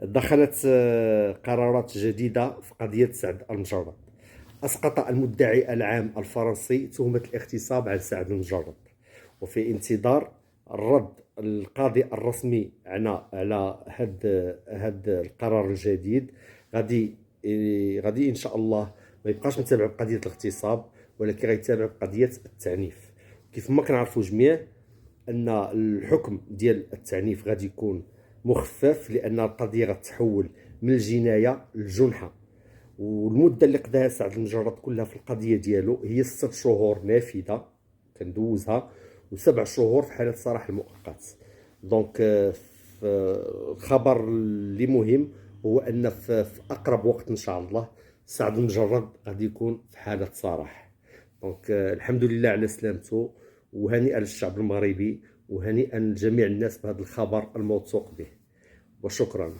دخلت قرارات جديدة في قضية سعد المجرد. أسقط المدعي العام الفرنسي تهمة الاغتصاب عن سعد المجرد، وفي انتظار الرد القاضي الرسمي على هاد القرار الجديد. غادي غادي ان شاء الله ما يبقاش متابع بقضيه الاغتصاب، ولكن غيتابع بقضيه التعنيف. كيف ما كنعرفوا جميع ان الحكم ديال التعنيف غادي يكون مخفف، لان القضيه غتحول من الجنايه للجنحه. والمده اللي قضاها سعد المجرد كلها في القضيه ديالو هي 6 شهور نافذه كندوزها، و7 شهور في حاله سراح المؤقت. دونك الخبر اللي مهم هو ان في اقرب وقت ان شاء الله سعد المجرد غادي يكون في حاله سراح. دونك الحمد لله على سلامته، وهنيئا للشعب المغربي، وهنيئا لجميع الناس بهذا الخبر الموثوق به، وشكرا.